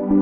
दोस्तों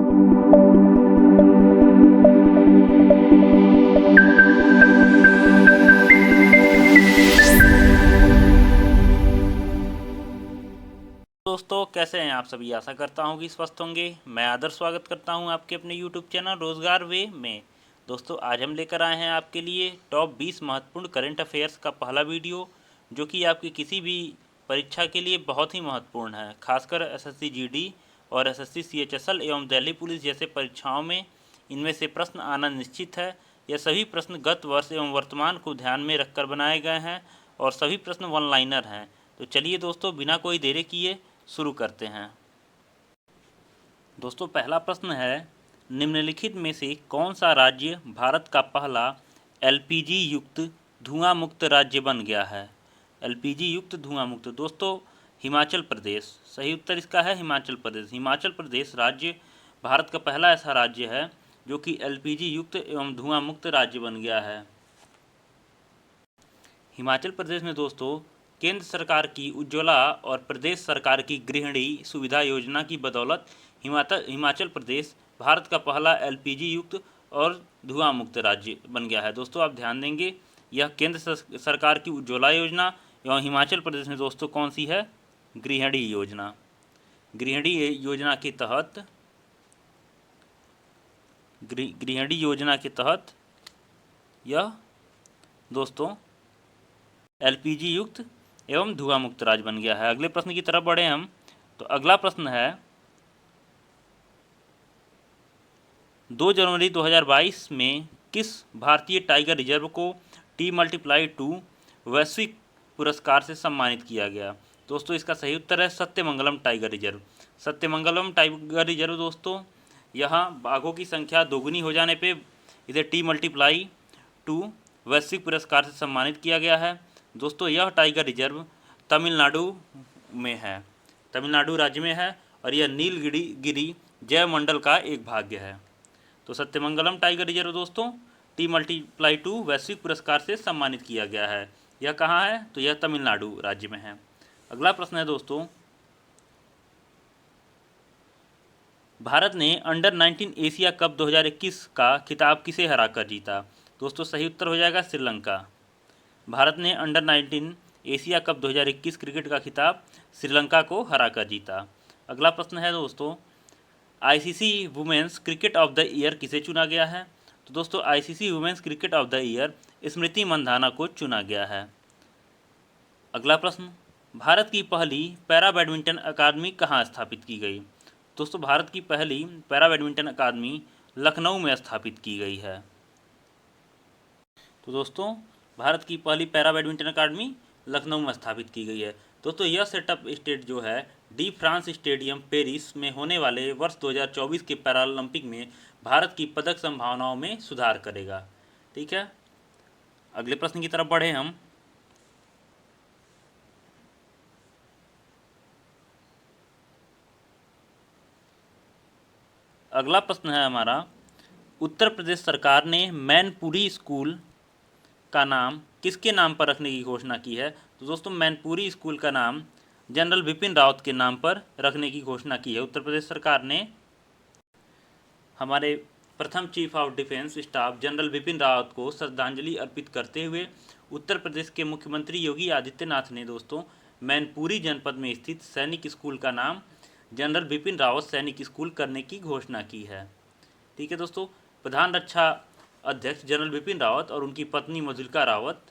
कैसे हैं आप सभी। आशा करता हूं कि स्वस्थ होंगे। मैं आदर स्वागत करता हूं आपके अपने YouTube चैनल रोजगार वे में। दोस्तों आज हम लेकर आए हैं आपके लिए टॉप 20 महत्वपूर्ण करंट अफेयर्स का पहला वीडियो, जो कि आपकी किसी भी परीक्षा के लिए बहुत ही महत्वपूर्ण है। खासकर SSC GD और SSC CHSL एवं दिल्ली पुलिस जैसे परीक्षाओं में इनमें से प्रश्न आना निश्चित है। यह सभी प्रश्न गत वर्ष एवं वर्तमान को ध्यान में रखकर बनाए गए हैं और सभी प्रश्न वन लाइनर हैं। तो चलिए दोस्तों बिना कोई देरी किए शुरू करते हैं। दोस्तों पहला प्रश्न है, निम्नलिखित में से कौन सा राज्य भारत का पहला LPG युक्त धुआं मुक्त राज्य बन गया है। LPG युक्त धुआं मुक्त दोस्तों हिमाचल प्रदेश। सही उत्तर इसका है हिमाचल प्रदेश। हिमाचल प्रदेश राज्य भारत का पहला ऐसा राज्य है जो कि LPG युक्त एवं धुआं मुक्त राज्य बन गया है। हिमाचल प्रदेश में दोस्तों केंद्र सरकार की उज्ज्वला और प्रदेश सरकार की गृहिणी सुविधा योजना की बदौलत हिमाचल प्रदेश भारत का पहला LPG युक्त और धुआं मुक्त राज्य बन गया है। दोस्तों आप ध्यान देंगे, यह केंद्र सरकार की उज्ज्वला योजना एवं हिमाचल प्रदेश में दोस्तों कौन सी है, गृहिणी योजना। गृहिणी योजना के तहत यह दोस्तों LPG युक्त एवं धुआं मुक्त राज्य बन गया है। अगले प्रश्न की तरफ बढ़े हम। तो अगला प्रश्न है, 2 जनवरी 2022 में किस भारतीय टाइगर रिजर्व को T+2 वैश्विक पुरस्कार से सम्मानित किया गया। दोस्तों इसका सही उत्तर है Sathyamangalam tiger reserve. Sathyamangalam tiger reserve दोस्तों यहाँ बाघों की संख्या दोगुनी हो जाने पे इसे T+2 वैश्विक पुरस्कार से सम्मानित किया गया है। दोस्तों यह टाइगर रिजर्व तमिलनाडु में है, तमिलनाडु राज्य में है और यह नीलगिरी जैव मंडल का एक भाग है। तो सत्यमंगलम टाइगर रिजर्व दोस्तों T+2 वैश्विक पुरस्कार से सम्मानित किया गया है। यह कहाँ है, तो यह तमिलनाडु राज्य में है। अगला प्रश्न है दोस्तों, भारत ने अंडर-19 एशिया कप 2021 का खिताब किसे हराकर जीता। दोस्तों सही उत्तर हो जाएगा श्रीलंका। भारत ने अंडर-19 एशिया कप 2021 क्रिकेट का खिताब श्रीलंका को हराकर जीता। अगला प्रश्न है दोस्तों, ICC women's cricket of the year किसे चुना गया है। तो दोस्तों ICC women's cricket of the year Smriti Mandhana को चुना गया है। अगला प्रश्न, भारत की पहली पैरा बैडमिंटन अकादमी कहाँ स्थापित की गई। दोस्तों भारत की पहली पैरा बैडमिंटन अकादमी लखनऊ में स्थापित की गई है। तो दोस्तों भारत की पहली पैरा बैडमिंटन अकादमी लखनऊ में स्थापित की गई है। दोस्तों यह सेटअप स्टेट जो है डी फ्रांस स्टेडियम पेरिस में होने वाले वर्ष 2024 के पैरालंपिक में भारत की पदक संभावनाओं में सुधार करेगा। ठीक है, अगले प्रश्न की तरफ बढ़े हम। अगला प्रश्न है हमारा, उत्तर प्रदेश सरकार ने मैनपुरी स्कूल का नाम किसके नाम पर रखने की घोषणा की है। तो दोस्तों मैनपुरी स्कूल का नाम जनरल बिपिन रावत के नाम पर रखने की घोषणा की है उत्तर प्रदेश सरकार ने। हमारे प्रथम chief of defence staff general Bipin Rawat को श्रद्धांजलि अर्पित करते हुए उत्तर प्रदेश के मुख्यमंत्री योगी आदित्यनाथ ने दोस्तों मैनपुरी जनपद में स्थित सैनिक स्कूल का नाम जनरल बिपिन रावत सैनिक स्कूल करने की घोषणा की है। ठीक है दोस्तों, प्रधान रक्षा अध्यक्ष जनरल बिपिन रावत और उनकी पत्नी मधुलिका रावत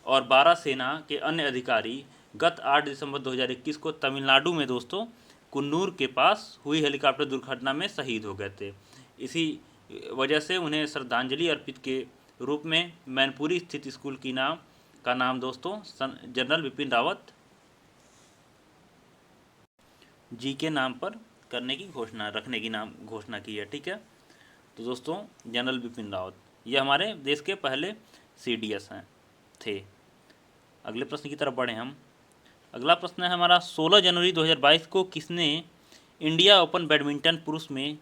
और 12 सेना के अन्य अधिकारी गत 8 दिसंबर 2021 को तमिलनाडु में दोस्तों कुन्नूर के पास हुई हेलीकॉप्टर दुर्घटना में शहीद हो गए थे। इसी वजह से उन्हें श्रद्धांजलि अर्पित के रूप में मैनपुरी स्थित स्कूल का नाम दोस्तों जनरल बिपिन रावत जी के नाम पर रखने की घोषणा की है। ठीक है, तो दोस्तों जनरल बिपिन रावत ये हमारे देश के पहले CDS थे। अगले प्रश्न की तरफ बढ़े हम। अगला प्रश्न है हमारा, 16 जनवरी 2022 को किसने इंडिया ओपन बैडमिंटन पुरुष में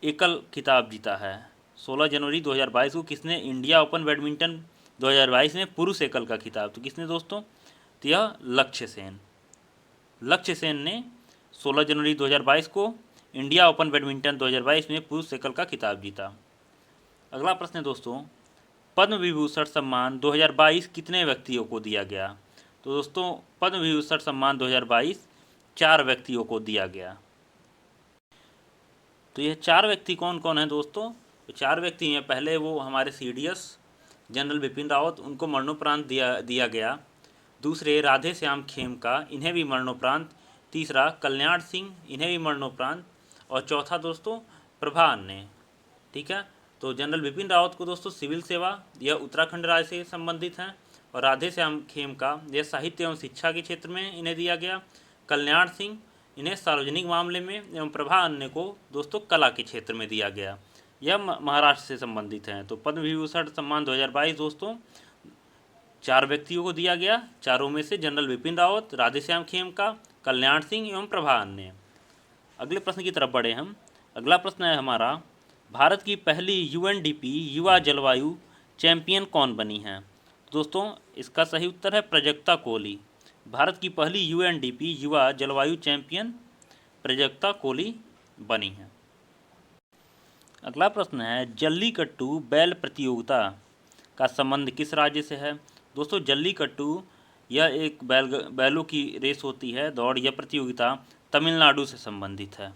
एकल खिताब जीता है। 16 जनवरी 2022 को किसने इंडिया ओपन बैडमिंटन 2022 में पुरुष एकल का खिताब, तो किसने दोस्तों, तो यह लक्ष्य सेन ने 16 जनवरी 2022 को इंडिया ओपन बैडमिंटन 2022 में पुरुष एकल का खिताब जीता। अगला प्रश्न है दोस्तों, पद्म विभूषण सम्मान 2022 कितने व्यक्तियों को दिया गया? तो दोस्तों पद्म विभूषण सम्मान 2022 4 व्यक्तियों को दिया गया। तो यह 4 व्यक्ति कौन कौन हैं दोस्तों? तो 4 व्यक्ति हैं। पहले वो हमारे CDS जनरल बिपिन रावत, उनको मरणोपरांत दिया गया। दूसरे राधे श्याम खेमका, इन्हें भी मरणोपरांत। तीसरा कल्याण सिंह, इन्हें भी मरणोपरांत। और चौथा दोस्तों प्रभा अन्ने। ठीक है, तो जनरल बिपिन रावत को दोस्तों सिविल सेवा, यह उत्तराखंड राज्य से संबंधित हैं। और राधे श्याम खेमका, यह साहित्य एवं शिक्षा के क्षेत्र में इन्हें दिया गया। कल्याण सिंह, इन्हें सार्वजनिक मामले में। एवं प्रभा अन्ने को दोस्तों कला के क्षेत्र में दिया गया। यह महाराष्ट्र से संबंधित हैं। तो पद्म विभूषण सम्मान 2022 दोस्तों 4 व्यक्तियों को दिया गया। चारों में से जनरल बिपिन रावत, राधेश्याम खेमका, कल्याण सिंह एवं प्रभा अन्ने। अगले प्रश्न की तरफ बढ़े हम। अगला प्रश्न है हमारा, भारत की पहली UNDP युवा जलवायु चैंपियन कौन बनी है? दोस्तों इसका सही उत्तर है प्राजक्ता कोली। भारत की पहली UNDP युवा जलवायु चैंपियन प्राजक्ता कोली बनी है। अगला प्रश्न है, जल्लीकट्टू बैल प्रतियोगिता का संबंध किस राज्य से है? दोस्तों जल्लीकट्टू यह एक बैलों की रेस होती है, दौड़। यह प्रतियोगिता तमिलनाडु से संबंधित है।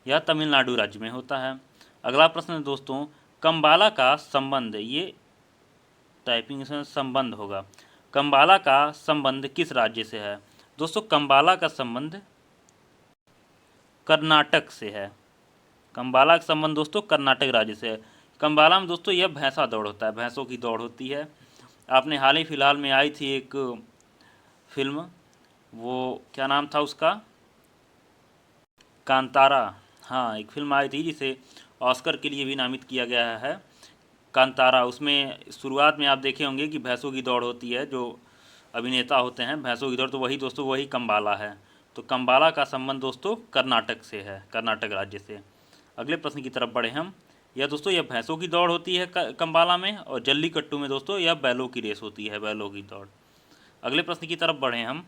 यह तमिलनाडु राज्य में होता है। अगला प्रश्न है दोस्तों, कंबाला का संबंध, ये टाइपिंग से संबंध होगा। कंबाला का संबंध किस राज्य से है? दोस्तों कंबाला का संबंध कर्नाटक से है। कंबाला का संबंध दोस्तों कर्नाटक राज्य से है। कंबाला में दोस्तों यह भैंसा दौड़ होता है, भैंसों की दौड़ होती है। आपने हाल ही फिलहाल में आई थी एक फिल्म, वो क्या नाम था उसका, कांतारा। हाँ, एक फिल्म आई थी जिसे ऑस्कर के लिए भी नामित किया गया है, कांतारा। उसमें शुरुआत में आप देखे होंगे कि भैंसों की दौड़ होती है, जो अभिनेता होते हैं भैंसों की दौड़, तो वही दोस्तों वही कंबाला है। तो कंबाला का संबंध दोस्तों कर्नाटक से है, कर्नाटक राज्य से। अगले प्रश्न की तरफ बढ़े हम। यह दोस्तों यह भैंसों की दौड़ होती है कंबाला में, और जल्लीकट्टू में दोस्तों यह बैलों की रेस होती है, बैलों की दौड़। अगले प्रश्न की तरफ बढ़े हम।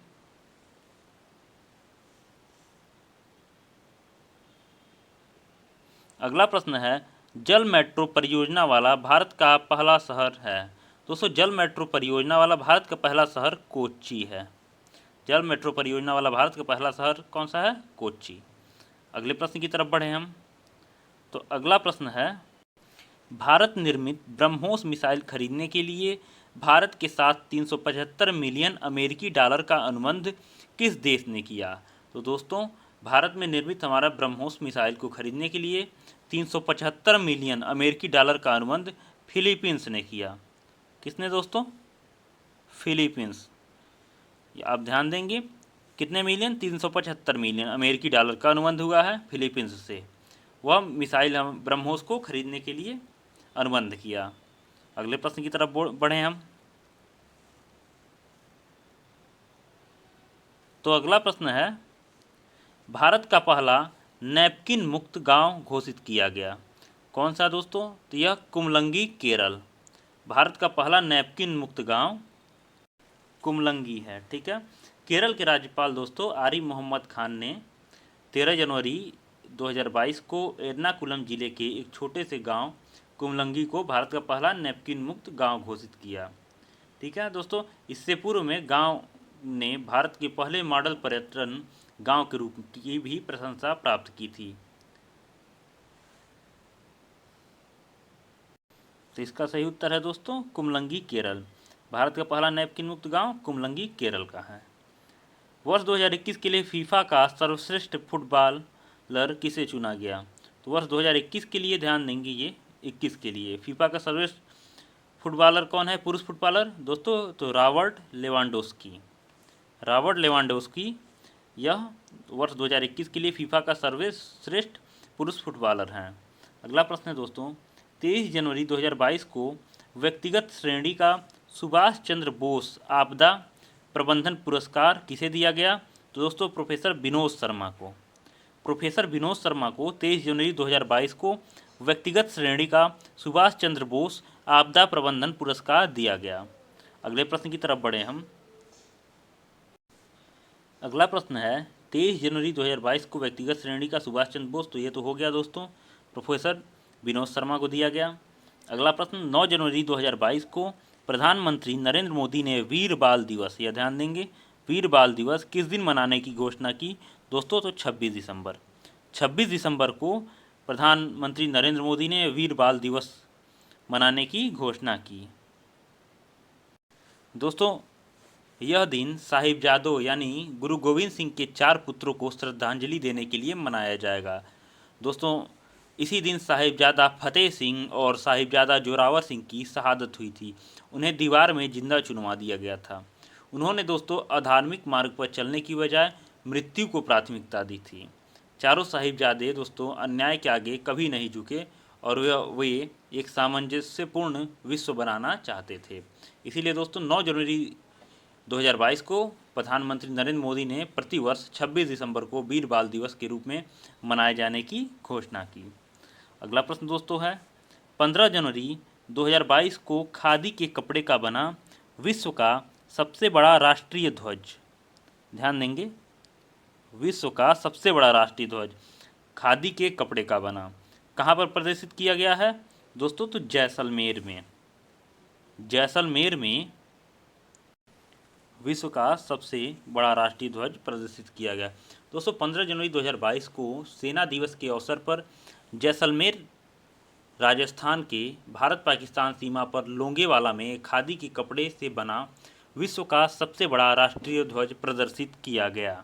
अगला प्रश्न है, जल मेट्रो परियोजना वाला भारत का पहला शहर है? दोस्तों जल मेट्रो परियोजना वाला भारत का पहला शहर कोच्चि है। जल मेट्रो परियोजना वाला भारत का पहला शहर कौन सा है? कोच्चि। अगले प्रश्न की तरफ बढ़े हम। तो अगला प्रश्न है, भारत निर्मित ब्रह्मोस मिसाइल खरीदने के लिए भारत के साथ 375 मिलियन अमेरिकी डॉलर का अनुबंध किस देश ने किया? तो दोस्तों भारत में निर्मित हमारा ब्रह्मोस मिसाइल को खरीदने के लिए 375 मिलियन अमेरिकी डॉलर का अनुबंध फिलीपींस ने किया। किसने दोस्तों? फिलीपींस। आप ध्यान देंगे, कितने मिलियन? 375 मिलियन अमेरिकी डॉलर का अनुबंध हुआ है फिलीपींस से। वह मिसाइल हम ब्रह्मोस को खरीदने के लिए अनुबंध किया। अगले प्रश्न की तरफ बढ़े हम। तो अगला प्रश्न है, भारत का पहला नैपकिन मुक्त गांव घोषित किया गया। कौन सा दोस्तों? तो यह कुमलंगी, केरल। भारत का पहला नैपकिन मुक्त गांव कुमलंगी है। ठीक है, केरल के राज्यपाल दोस्तों आरिफ मोहम्मद खान ने 13 जनवरी 2022 को एर्नाकुलम जिले के एक छोटे से गांव कुमलंगी को भारत का पहला नैपकिन मुक्त गांव घोषित किया। ठीक है दोस्तों, इससे पूर्व में गांव ने भारत के पहले मॉडल पर्यटन गांव के रूप की भी प्रशंसा प्राप्त की थी। तो इसका सही उत्तर है दोस्तों कुमलंगी, केरल। भारत का पहला नैपकिन मुक्त गांव कुमलंगी, केरल का है। वर्ष 2021 के लिए फीफा का सर्वश्रेष्ठ फुटबॉलर किसे चुना गया? तो वर्ष 2021 के लिए ध्यान देंगे, ये 21 के लिए फीफा का सर्वश्रेष्ठ फुटबॉलर कौन है, पुरुष फुटबॉलर दोस्तों? तो रॉबर्ट लेवांडोव्स्की। रॉबर्ट लेवांडोव्स्की यह वर्ष 2021 के लिए फीफा का सर्वश्रेष्ठ पुरुष फुटबॉलर हैं। अगला प्रश्न है दोस्तों, 23 जनवरी 2022 को व्यक्तिगत श्रेणी का सुभाष चंद्र बोस आपदा प्रबंधन पुरस्कार किसे दिया गया? तो दोस्तों प्रोफेसर विनोद शर्मा को। प्रोफेसर विनोद शर्मा को 23 जनवरी 2022 को व्यक्तिगत श्रेणी का सुभाष चंद्र बोस आपदा प्रबंधन पुरस्कार दिया गया। अगले प्रश्न की तरफ बढ़े हम। अगला प्रश्न है, 23 जनवरी 2022 को व्यक्तिगत श्रेणी का सुभाष चंद्र बोस, तो ये तो हो गया दोस्तों, प्रोफेसर विनोद शर्मा को दिया गया। अगला प्रश्न, 9 जनवरी 2022 को प्रधानमंत्री नरेंद्र मोदी ने वीर बाल दिवस, यह ध्यान देंगे, वीर बाल दिवस किस दिन मनाने की घोषणा की दोस्तों? तो 26 दिसंबर। 26 दिसंबर को प्रधानमंत्री नरेंद्र मोदी ने वीर बाल दिवस मनाने की घोषणा की। दोस्तों यह दिन साहिबजादों यानी गुरु गोविंद सिंह के 4 पुत्रों को श्रद्धांजलि देने के लिए मनाया जाएगा। दोस्तों इसी दिन साहिबजादा फतेह सिंह और साहिबजादा जोरावर सिंह की शहादत हुई थी। उन्हें दीवार में जिंदा चुनवा दिया गया था। उन्होंने दोस्तों अधार्मिक मार्ग पर चलने की बजाय मृत्यु को प्राथमिकता दी थी। चारों साहिबजादे दोस्तों अन्याय के आगे कभी नहीं झुके और वे एक सामंजस्यपूर्ण विश्व बनाना चाहते थे। इसीलिए दोस्तों 9 जनवरी 2022 को प्रधानमंत्री नरेंद्र मोदी ने प्रतिवर्ष 26 दिसंबर को वीर बाल दिवस के रूप में मनाए जाने की घोषणा की। अगला प्रश्न दोस्तों है, 15 जनवरी 2022 को खादी के कपड़े का बना विश्व का सबसे बड़ा राष्ट्रीय ध्वज, ध्यान देंगे, विश्व का सबसे बड़ा राष्ट्रीय ध्वज खादी के कपड़े का बना कहाँ पर प्रदर्शित किया गया है दोस्तों? तो जैसलमेर में। जैसलमेर में विश्व का सबसे बड़ा राष्ट्रीय ध्वज प्रदर्शित किया गया। दोस्तों 15 जनवरी 2022 को सेना दिवस के अवसर पर जैसलमेर राजस्थान के भारत पाकिस्तान सीमा पर लोंगेवाला में खादी के कपड़े से बना विश्व का सबसे बड़ा राष्ट्रीय ध्वज प्रदर्शित किया गया।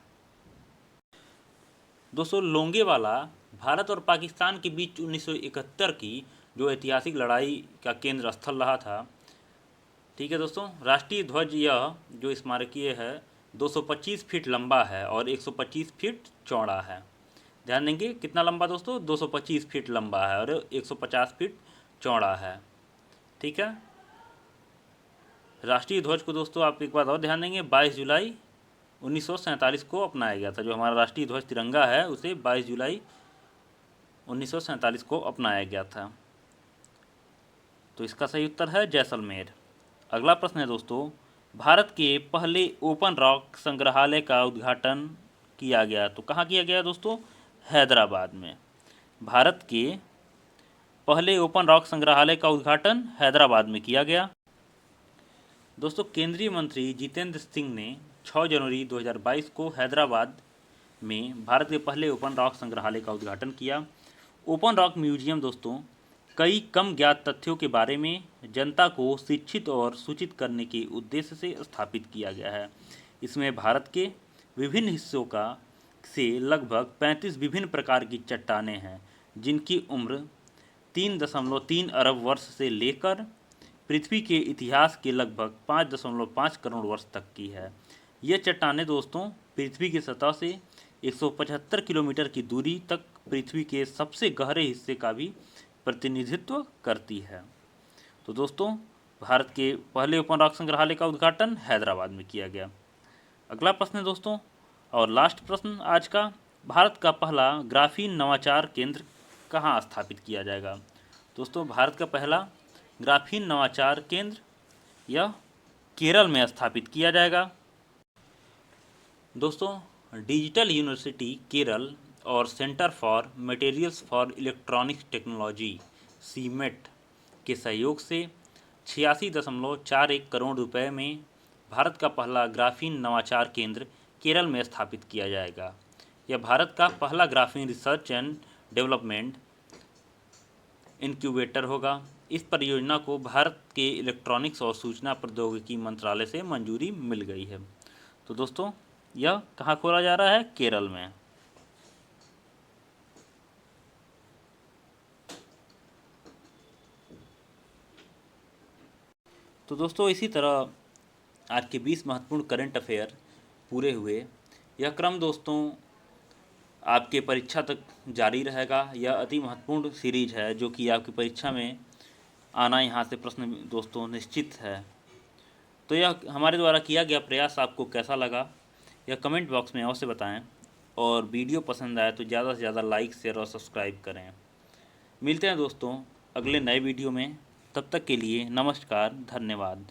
दोस्तों लोंगेवाला भारत और पाकिस्तान के बीच 1971 की जो ऐतिहासिक लड़ाई का केंद्र स्थल रहा था। ठीक है दोस्तों, राष्ट्रीय ध्वज यह जो स्मारकीय है 225 फीट लंबा है और 125 फीट चौड़ा है। ध्यान देंगे कितना लंबा दोस्तों? 225 फीट लंबा है और 150 फीट चौड़ा है। ठीक है, राष्ट्रीय ध्वज को दोस्तों आप एक बात और ध्यान देंगे, 22 जुलाई 1947 को अपनाया गया था। जो हमारा राष्ट्रीय ध्वज तिरंगा है उसे 22 जुलाई 1947 को अपनाया गया था। तो इसका सही उत्तर है जैसलमेर। अगला प्रश्न है दोस्तों, भारत के पहले ओपन रॉक संग्रहालय का उद्घाटन किया गया, तो कहाँ किया गया दोस्तों? हैदराबाद में। भारत के पहले ओपन रॉक संग्रहालय का उद्घाटन हैदराबाद में किया गया। दोस्तों केंद्रीय मंत्री जितेंद्र सिंह ने 6 जनवरी 2022 को हैदराबाद में भारत के पहले ओपन रॉक संग्रहालय का उद्घाटन किया। ओपन रॉक म्यूजियम दोस्तों कई कम ज्ञात तथ्यों के बारे में जनता को शिक्षित और सूचित करने के उद्देश्य से स्थापित किया गया है। इसमें भारत के विभिन्न हिस्सों का से लगभग 35 विभिन्न प्रकार की चट्टानें हैं, जिनकी उम्र 3.3 अरब वर्ष से लेकर पृथ्वी के इतिहास के लगभग 5.5 करोड़ वर्ष तक की है। ये चट्टानें दोस्तों पृथ्वी की सतह से 175 किलोमीटर की दूरी तक पृथ्वी के सबसे गहरे हिस्से का भी प्रतिनिधित्व करती है। तो दोस्तों भारत के पहले ओपन रॉक संग्रहालय का उद्घाटन हैदराबाद में किया गया। अगला प्रश्न है दोस्तों और लास्ट प्रश्न आज का, भारत का पहला ग्राफीन नवाचार केंद्र कहाँ स्थापित किया जाएगा? दोस्तों भारत का पहला ग्राफीन नवाचार केंद्र यह केरल में स्थापित किया जाएगा। दोस्तों डिजिटल यूनिवर्सिटी केरल और centre for materials for electronics technology CMET के सहयोग से 86.41 करोड़ रुपए में भारत का पहला ग्राफीन नवाचार केंद्र केरल में स्थापित किया जाएगा। यह भारत का पहला graphene research and development incubator होगा। इस परियोजना को भारत के इलेक्ट्रॉनिक्स और सूचना प्रौद्योगिकी मंत्रालय से मंजूरी मिल गई है। तो दोस्तों यह कहाँ खोला जा रहा है? केरल में। तो दोस्तों इसी तरह आज के 20 महत्वपूर्ण करंट अफेयर पूरे हुए। यह क्रम दोस्तों आपके परीक्षा तक जारी रहेगा। यह अति महत्वपूर्ण सीरीज है जो कि आपकी परीक्षा में आना यहाँ से प्रश्न दोस्तों निश्चित है। तो यह हमारे द्वारा किया गया प्रयास आपको कैसा लगा यह कमेंट बॉक्स में अवश्य बताएं और वीडियो पसंद आए तो ज़्यादा से ज़्यादा लाइक शेयर और सब्सक्राइब करें। मिलते हैं दोस्तों अगले नए वीडियो में, तब तक के लिए नमस्कार, धन्यवाद।